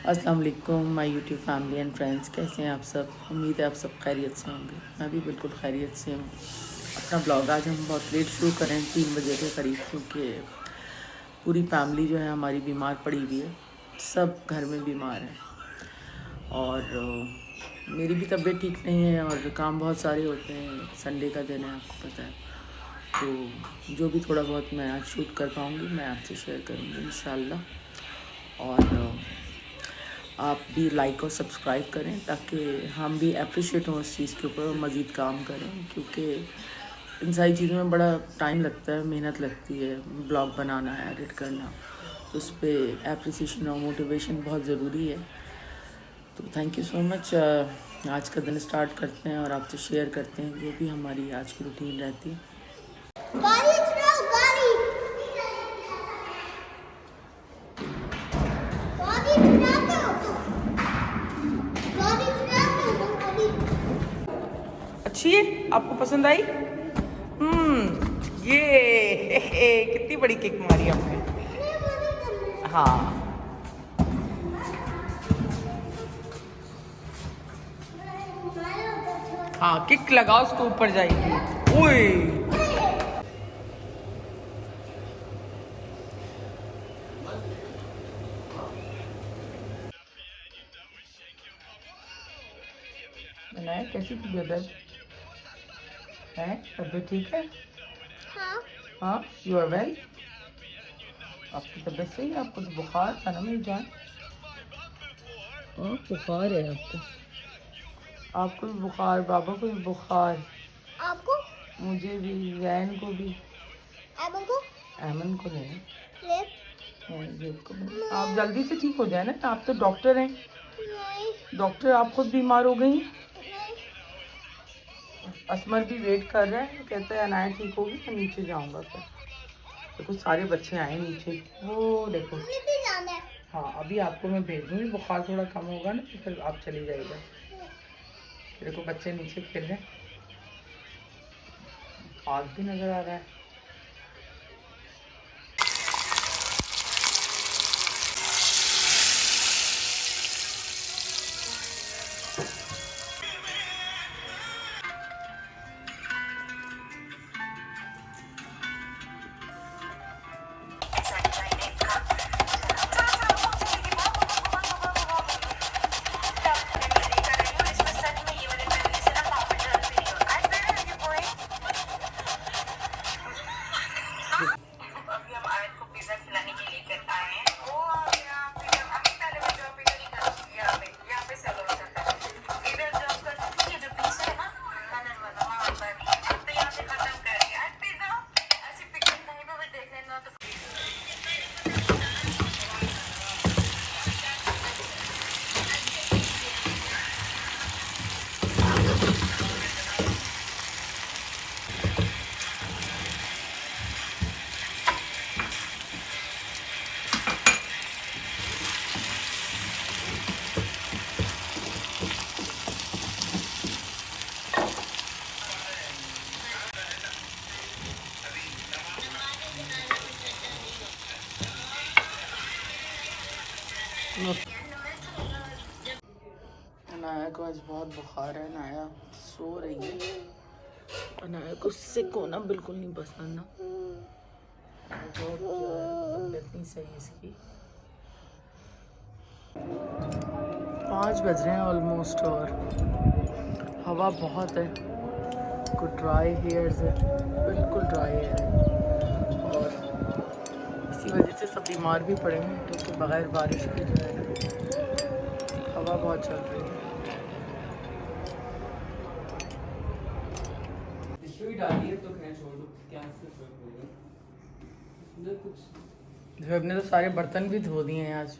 अस्सलाम वालेकुम my YouTube family and friends, कैसे हैं आप सब। उम्मीद है आप सब खैरियत से होंगे। मैं भी बिल्कुल खैरियत से हूँ। अपना ब्लॉग आज हम बहुत लेट शुरू करें 3 बजे के करीब, क्योंकि पूरी फैमिली जो है हमारी बीमार पड़ी हुई है। सब घर में बीमार हैं और मेरी भी तबीयत ठीक नहीं है और काम बहुत सारे होते हैं। संडे का दिन है, आपको पता है। तो जो भी थोड़ा बहुत मैं आज शूट कर पाऊँगी मैं आपसे शेयर करूँगी इंशाल्लाह। और आप भी लाइक और सब्सक्राइब करें ताकि हम भी अप्रिशिएट हों उस चीज़ के ऊपर और मज़ीद काम करें, क्योंकि इन सारी चीज़ों में बड़ा टाइम लगता है, मेहनत लगती है। ब्लॉग बनाना है, एडिट करना, तो उस पर अप्रिसिएशन और मोटिवेशन बहुत ज़रूरी है। तो थैंक यू सो मच। आज का दिन स्टार्ट करते हैं और आपसे शेयर करते हैं जो भी हमारी आज की रूटीन रहती है। अच्छी है, आपको पसंद आई? ये कितनी बड़ी किक मारी आपने। हाँ, हाँ किक लगाओ, उसको ऊपर जाएगी। ओए बनाया, कैसी तबीयत है? तबीयत ठीक है? हाँ हाँ, यू आर वेल। आपकी तबीयत सही है? आपको तो बुखार था ना मेरी जान। बुखार है आपको भी बुखार, बाबा को भी बुखार, आपको, मुझे भी, जैन को भी। एमन को, एमन को नहीं, लेप को भी। आप जल्दी से ठीक हो जाए ना, आप तो डॉक्टर हैं। नहीं, डॉक्टर, आप खुद बीमार हो गई। नहीं, असमर भी वेट कर रहा है, कहता है अनाया ठीक होगी मैं नीचे जाऊंगा। फिर देखो सारे बच्चे आए नीचे, वो देखो। मुझे भी जाना है। हाँ, अभी आपको मैं भेज दूँगी, बुखार थोड़ा कम होगा ना तो फिर आप चली जाइएगा। देखो बच्चे नीचे खेल रहे हैं, आग भी नज़र आ रहा है। अनाया को आज बहुत बुखार है, अनाया सो रही है। अनाया को सिक होना बिल्कुल नहीं पसंद ना, बहुत तबीयत नहीं सही इसकी। 5 बज रहे हैं ऑलमोस्ट और हवा बहुत है, कुछ ड्राई हेयर्स है, बिल्कुल ड्राई हेयर है और इसी वजह से सब बीमार भी पड़े हैं, क्योंकि बगैर बारिश के जो है हवा बहुत चल रही है। ज़ुहैब ने तो सारे बर्तन भी धो दिए हैं आज।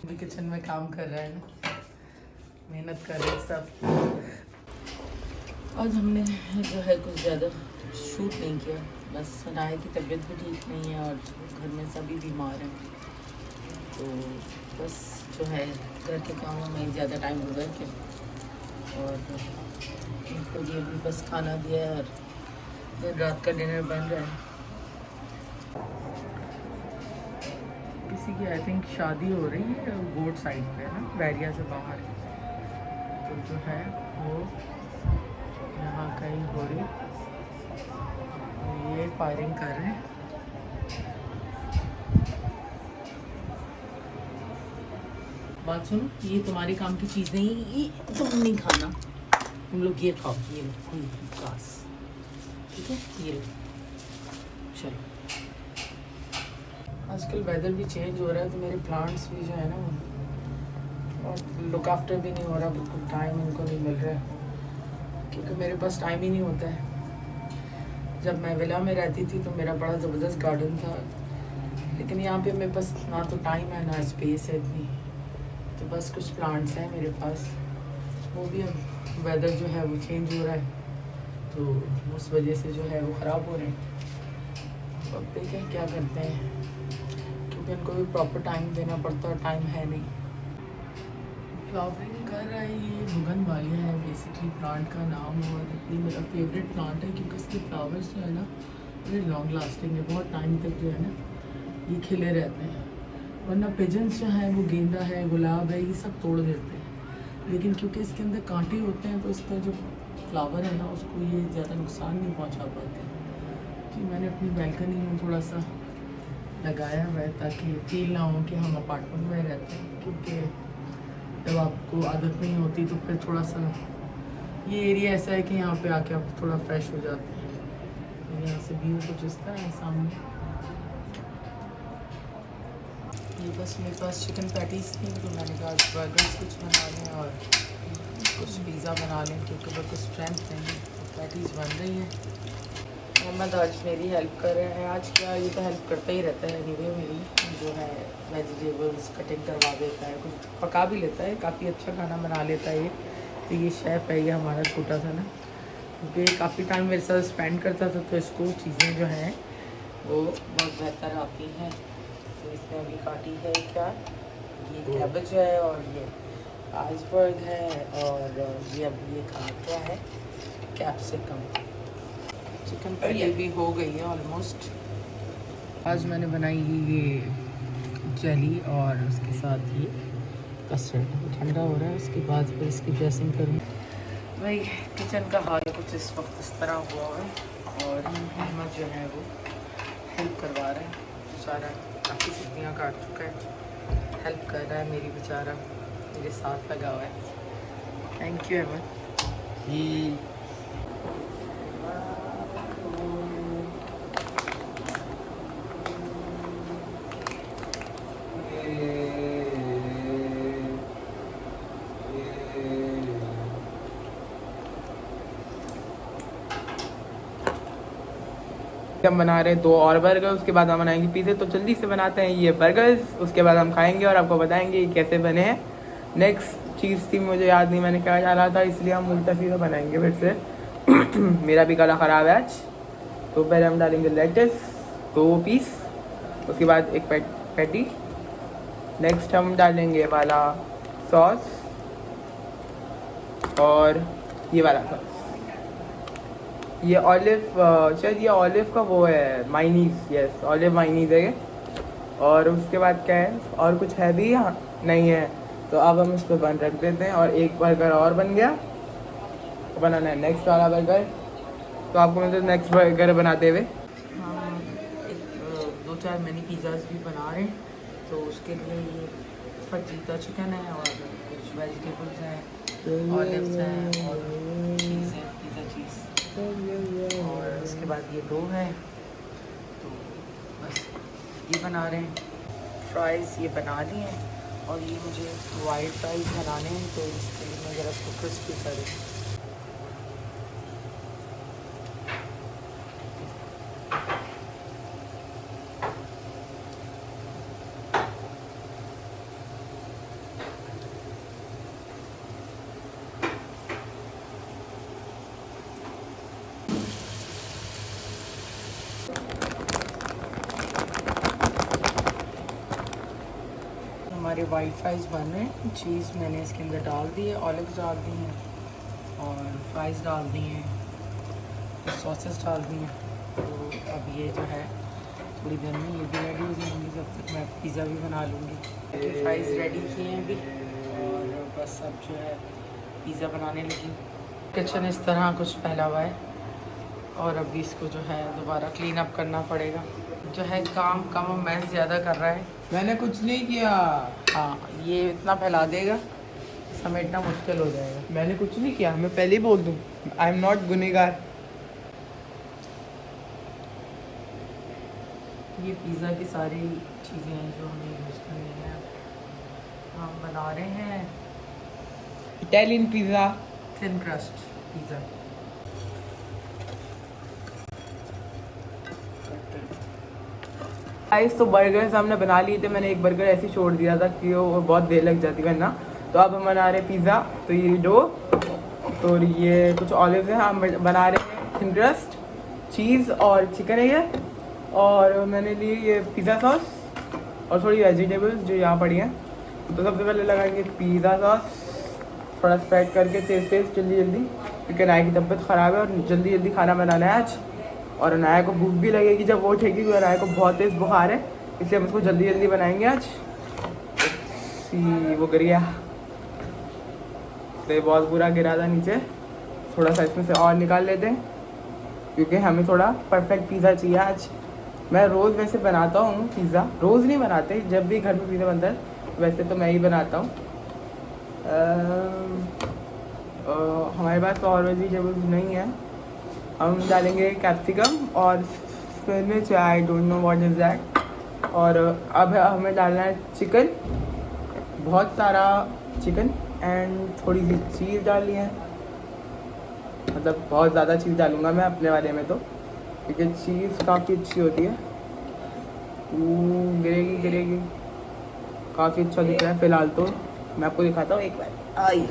भी किचन में काम कर रहे हैं ना, मेहनत कर रहे हैं सब। आज हमने जो है कुछ ज़्यादा शूट नहीं किया, बस अनाया की तबीयत भी ठीक नहीं है और घर में सभी बीमार हैं, तो बस जो है घर के कामों में ज़्यादा टाइम गुजर के और इनको भी अभी बस खाना दिया है और दिन रात का डिनर बन रहा है। किसी की आई थिंक शादी हो रही है गोट साइड पे ना, बैरिया से बाहर। तो जो है वो यहाँ कहीं हो रही, ये फायरिंग कर रहे हैं। बात सुनो, ये तुम्हारे काम की चीज़ नहीं, ये तुम नहीं खाना, तुम लोग ये खाओ, ये लो बस, ठीक है, ये लो। चलो, आजकल वेदर भी चेंज हो रहा है तो मेरे प्लांट्स भी जो है ना और लुक आफ्टर भी नहीं हो रहा, बिल्कुल टाइम उनको नहीं मिल रहा है, क्योंकि मेरे पास टाइम ही नहीं होता है। जब मैं विला में रहती थी तो मेरा बड़ा ज़बरदस्त गार्डन था, लेकिन यहाँ पे मेरे पास ना तो टाइम है ना स्पेस है इतनी, तो बस कुछ प्लांट्स हैं मेरे पास, वो भी अब वेदर जो है वो चेंज हो रहा है तो उस वजह से जो है वो ख़राब हो रहे हैं। तो अब देखें क्या करते हैं, क्योंकि उनको भी प्रॉपर टाइम देना पड़ता है, टाइम है नहीं। फ्लावरिंग कर रहा है, ये बोगनवेलिया है बेसिकली प्लांट का नाम, और ये मेरा फेवरेट प्लांट है क्योंकि इसके फ्लावर्स जो है ना बड़े लॉन्ग लास्टिंग है, बहुत टाइम तक जो है ना ये खिले रहते हैं। वरना पिजन्स जो हैं वो गेंदा है, गुलाब है, ये सब तोड़ देते हैं, लेकिन क्योंकि इसके अंदर कांटे होते हैं तो इसका जो फ्लावर है ना उसको ये ज़्यादा नुकसान नहीं पहुंचा पाते। कि मैंने अपनी बैल्कनी में थोड़ा सा लगाया हुआ है ताकि फील ना हो कि हम अपार्टमेंट में रहते हैं, क्योंकि जब आपको आदत नहीं होती तो फिर थोड़ा सा ये एरिया ऐसा है कि यहाँ पे आके आप थोड़ा फ्रेश हो जाते हैं। यहाँ से व्यू कुछ इस तरह है सामने। ये बस मेरे पास चिकन पैटीज़ थी तो मैंने कहा बर्गर्स कुछ बना लें और कुछ पिज़्ज़ा बना लें, क्योंकि वो कुछ स्ट्रेंथ नहीं, पैटीज़ बन रही हैं। मोहम्मद आज मेरी हेल्प कर रहे हैं, आज क्या, ये तो हेल्प करता ही रहता है एनीवे, मेरी जो है वेजिटेबल्स कटिंग करवा देता है, कुछ पका भी लेता है, काफ़ी अच्छा खाना बना लेता है ये। तो ये शेफ़ है ये हमारा छोटा सा ना, क्योंकि काफ़ी टाइम मेरे साथ स्पेंड करता था तो इसको चीज़ें जो हैं वो बहुत बेहतर आती हैं। तो इसने अभी काटी है क्या, ये कैबेज है और ये आइसबर्ग है, और ये अब ये क्या है, कैप्सिकम। चिकन पैटी भी हो गई है ऑलमोस्ट। आज मैंने बनाई ये जेली और उसके साथ ये कस्टर्ड, ठंडा हो रहा है, उसके बाद फिर इसकी ड्रेसिंग करूँ। भाई किचन का हाल कुछ इस वक्त इस तरह हुआ है, और अहमद जो है वो हेल्प करवा रहा है, बेचारा काफ़ी सब्जियाँ काट चुका है, हेल्प कर रहा है मेरी, बेचारा मेरे साथ लगा हुआ है। Thank you Ahmad. हम बना रहे हैं 2 और बर्गर, उसके बाद हम बनाएंगे पिज़्ज़े। तो जल्दी से बनाते हैं ये बर्गर्स, उसके बाद हम खाएंगे और आपको बताएंगे ये कैसे बने हैं। नेक्स्ट चीज़ थी, मुझे याद नहीं मैंने क्या डाला था, इसलिए हम उल्टा सीधा बनाएंगे फिर से। मेरा भी गला ख़राब है आज। तो पहले हम डालेंगे लेट्स 2 पीस, उसके बाद एक पैटी, नेक्स्ट हम डालेंगे वाला सॉस और ये वाला सॉस, ये ऑलिव, शायद ये ऑलिव का वो है, माइनीज, यस ऑलिव माइनीज है। और उसके बाद क्या है, और कुछ है भी यहाँ नहीं है, तो अब हम इस पर बन रख देते हैं। और एक बर्गर और बन गया, तो बनाना है नेक्स्ट वाला बर्गर। तो आपको मैं तो नेक्स्ट बर्गर बनाते हुए हाँ, 2-4 मिनी पिज़्ज़ाज भी बना रहे हैं, तो उसके लिए ये फजीता चिकन है और कुछ वेजिटेबल्स हैं, ऑलिव्स हैं और चीज़ है, पिज़्ज़ा चीज़, और उसके बाद ये डो है। तो बस ये बना रहे हैं, फ्राइज़ ये बना लिए हैं, और ये मुझे वाइट फ्राइज़ बनाने हैं, तो इसके लिए मैं ज़रा इसको क्रिस्पी करूँ। हमारे वाइट फ्राइज़ बन रहे हैं, चीज़ मैंने इसके अंदर डाल दी है, ऑलिव्स डाल दी हैं और फ्राइज़ डाल दी हैं, सॉसेस डाल दी हैं। तो अब ये जो है थोड़ी देर में ये भी रेडी हो जाएंगी, जब तक मैं पिज़्ज़ा भी बना लूँगी। फ्राइज़ रेडी किए हैं अभी और बस अब जो है पिज़्ज़ा बनाने लगी। किचन इस तरह कुछ फैला हुआ है और अभी इसको जो है दोबारा क्लीन अप करना पड़ेगा। जो है काम कम मैस ज़्यादा कर रहा है। मैंने कुछ नहीं किया। हाँ, ये इतना फैला देगा, समेटना मुश्किल हो जाएगा। मैंने कुछ नहीं किया, मैं पहले ही बोल दूँ, आई एम नॉट गुनहगार। ये पिज़्ज़ा की सारी चीज़ें हैं जो हमें यूज़ करनी है। हम बना रहे हैं Italian pizza, thin crust pizza. Guys तो बर्गर्स हमने बना लिए थे। मैंने एक बर्गर ऐसे ही छोड़ दिया था कि वो बहुत देर लग जाती है ना। तो अब हम बना रहे पिज़्ज़ा। तो ये डो, तो ये कुछ ऑलिव है, हम बना रहे हैं थिन क्रस्ट, चीज़ और चिकन है ये। और मैंने ली ये पिज़्ज़ा सॉस और थोड़ी वेजिटेबल्स जो यहाँ पड़ी हैं। तो सबसे पहले लगाएंगे पिज़्ज़ा सॉस, थोड़ा स्प्रेड करके तेज़ जल्दी क्योंकि अनाया की तबीयत ख़राब है और जल्दी खाना बनाना है आज। और अनाया को भूख भी लगेगी जब वो उठेगी, क्योंकि अनाया को बहुत तेज़ बुखार है, इसलिए हम इसको जल्दी बनाएंगे आज। सी वो गिर गया, तो बहुत बुरा गिरा था नीचे। थोड़ा सा इसमें से और निकाल लेते हैं क्योंकि हमें थोड़ा परफेक्ट पिज़्ज़ा चाहिए आज। मैं रोज़ वैसे बनाता हूँ पिज़्ज़ा, रोज़ नहीं बनाते, जब भी घर में पिज़्ज़ा बनता है वैसे तो मैं ही बनाता हूँ। हमारे पास तो और वेजिटेबल्स नहीं है। हम डालेंगे कैप्सिकम और spinach, I don't know what is that. और अब हमें डालना है चिकन, बहुत सारा चिकन एंड थोड़ी सी चीज़ डालनी है। मतलब बहुत ज़्यादा चीज़ डालूँगा मैं अपने वाले में, तो क्योंकि चीज़ काफ़ी अच्छी होती है। गिरेगी, काफ़ी अच्छा दिख रहा है फ़िलहाल। तो मैं आपको दिखाता हूँ एक बार।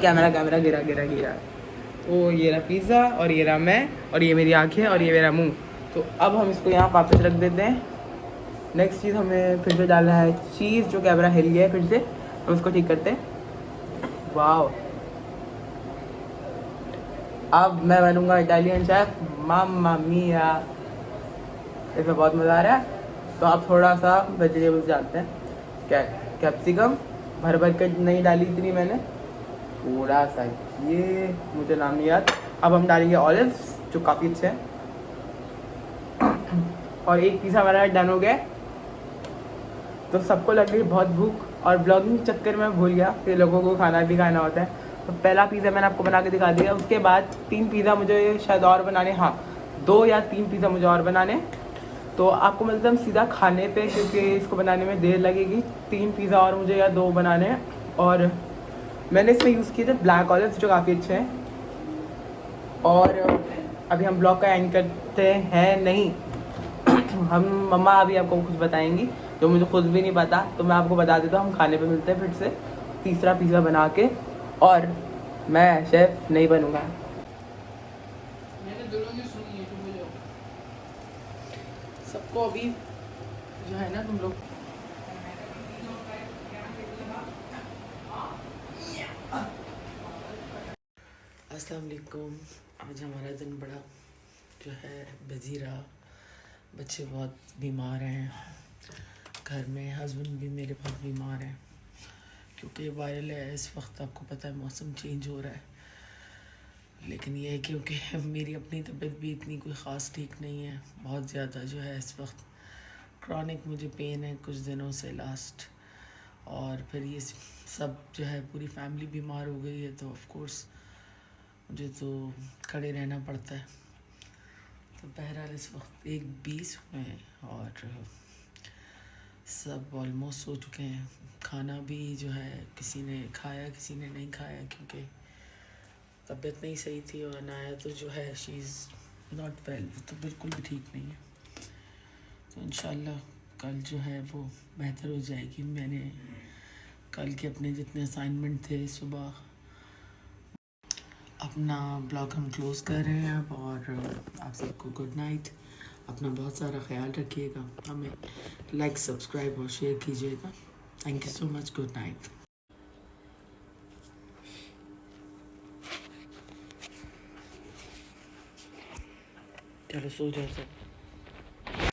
कैमरा गिरा। तो ये रहा पिज़्ज़ा और ये रहा मैं और ये मेरी आँखें और ये मेरा मुंह। तो अब हम इसको यहाँ वापस रख देते हैं। नेक्स्ट चीज़ हमें फिर से डालना है चीज़, जो कैमरा हिल गया है फिर से, हम उसको ठीक करते हैं। वाह, अब मैं बनूंगा इटालियन शेफ, माम्मा मिया। इसमें बहुत मज़ा आ रहा है। तो आप थोड़ा सा वेजिटेबल्स डालते हैं। कैप्सिकम भर के नहीं डाली इतनी मैंने, थोड़ा सा, ये मुझे नाम नहीं याद। अब हम डालेंगे ऑलिव्स जो काफ़ी अच्छे हैं। और एक पिज़्ज़ा हमारा डन हो गया। तो सबको लग गई बहुत भूख और ब्लॉगिंग चक्कर में भूल गया कि लोगों को खाना भी खाना होता है। तो पहला पिज़्ज़ा मैंने आपको बना के दिखा दिया। उसके बाद 3 पिज़्ज़ा मुझे शायद और बनाने, हाँ 2 या 3 पिज़्ज़ा मुझे और बनाने। तो आपको मिलता है सीधा खाने पे, क्योंकि इसको बनाने में देर लगेगी। 3 पिज़्ज़ा और मुझे या 2 बनाने हैं। और मैंने इसमें यूज़ किए थे ब्लैक ऑलिव्स जो काफ़ी अच्छे हैं। और अभी हम ब्लॉग का एंड करते हैं नहीं हम मम्मा अभी आपको कुछ बताएंगी जो मुझे खुद भी नहीं पता, तो मैं आपको बता देता हूँ। हम खाने पे मिलते हैं फिर से तीसरा पिज़्ज़ा बना के, और मैं शेफ़ नहीं बनूँगा। मैंने दोनों ने सुनी है, तुम बोलो सबको अभी जो है ना, तुम लोग अस्सलाम वालेकुम। आज हमारा दिन बड़ा जो है बिजी रहा। बच्चे बहुत बीमार हैं, घर में हस्बैंड भी मेरे बहुत बीमार हैं, क्योंकि वायरल है इस वक्त। आपको पता है मौसम चेंज हो रहा है। लेकिन ये है क्योंकि मेरी अपनी तबीयत भी इतनी कोई ख़ास ठीक नहीं है, बहुत ज़्यादा जो है इस वक्त क्रॉनिक मुझे पेन है कुछ दिनों से लास्ट। और फिर ये सब जो है पूरी फैमिली बीमार हो गई है, तो ऑफ कोर्स मुझे तो खड़े रहना पड़ता है। तो बहरहाल इस वक्त 1:20 हुए हैं और सब ऑलमोस्ट सो चुके हैं। खाना भी जो है किसी ने खाया किसी ने नहीं खाया, क्योंकि तबीयत नहीं सही थी। और अनाया तो जो है शी इज़ नॉट वेल, तो बिल्कुल भी ठीक नहीं है। तो इंशाल्लाह कल जो है वो बेहतर हो जाएगी। मैंने कल के अपने जितने असाइनमेंट थे, सुबह अपना ब्लॉग हम क्लोज़ कर रहे हैं अब। और आप सबको गुड नाइट। अपना बहुत सारा ख्याल रखिएगा, हमें लाइक सब्सक्राइब और शेयर कीजिएगा। Thank you so much, good night. चलो सो जाओ सब।